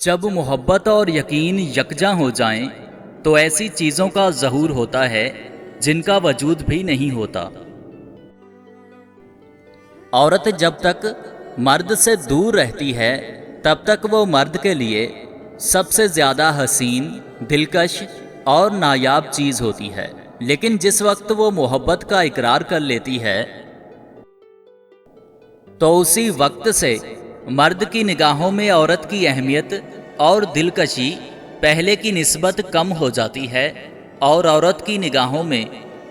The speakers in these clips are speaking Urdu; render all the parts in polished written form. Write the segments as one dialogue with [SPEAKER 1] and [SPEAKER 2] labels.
[SPEAKER 1] جب محبت اور یقین یکجاں ہو جائیں تو ایسی چیزوں کا ظہور ہوتا ہے جن کا وجود بھی نہیں ہوتا۔ عورت جب تک مرد سے دور رہتی ہے تب تک وہ مرد کے لیے سب سے زیادہ حسین، دلکش اور نایاب چیز ہوتی ہے، لیکن جس وقت وہ محبت کا اقرار کر لیتی ہے تو اسی وقت سے مرد کی نگاہوں میں عورت کی اہمیت اور دلکشی پہلے کی نسبت کم ہو جاتی ہے، اور عورت کی نگاہوں میں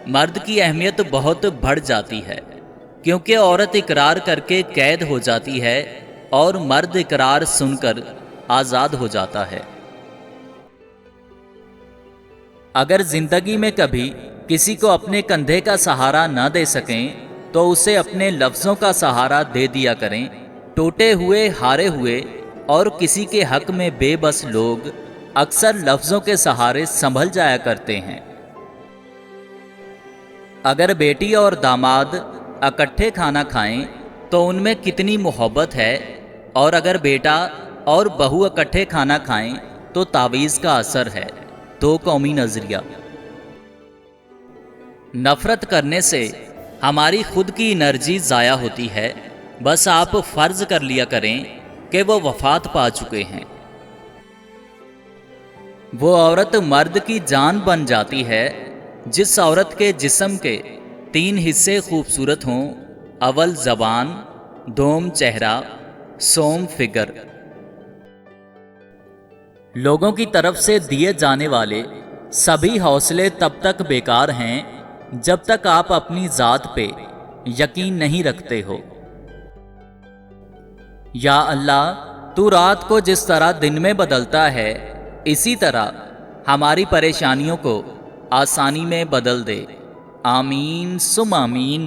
[SPEAKER 1] مرد کی اہمیت بہت بڑھ جاتی ہے، کیونکہ عورت اقرار کر کے قید ہو جاتی ہے اور مرد اقرار سن کر آزاد ہو جاتا ہے۔ اگر زندگی میں کبھی کسی کو اپنے کندھے کا سہارا نہ دے سکیں تو اسے اپنے لفظوں کا سہارا دے دیا کریں۔ ٹوٹے ہوئے، ہارے ہوئے اور کسی کے حق میں بے بس لوگ اکثر لفظوں کے سہارے سنبھل جایا کرتے ہیں۔ اگر بیٹی اور داماد اکٹھے کھانا کھائیں تو ان میں کتنی محبت ہے، اور اگر بیٹا اور بہو اکٹھے کھانا کھائیں تو تعویذ کا اثر ہے۔ دو قومی نظریہ۔ نفرت کرنے سے ہماری خود کی انرجی ضائع ہوتی ہے، بس آپ فرض کر لیا کریں کہ وہ وفات پا چکے ہیں۔ وہ عورت مرد کی جان بن جاتی ہے جس عورت کے جسم کے 3 حصے خوبصورت ہوں: اول زبان، دوم چہرہ، سوم فگر۔ لوگوں کی طرف سے دیے جانے والے سبھی حوصلے تب تک بیکار ہیں جب تک آپ اپنی ذات پہ یقین نہیں رکھتے ہو۔ یا اللہ، تو رات کو جس طرح دن میں بدلتا ہے اسی طرح ہماری پریشانیوں کو آسانی میں بدل دے۔ آمین ثم آمین۔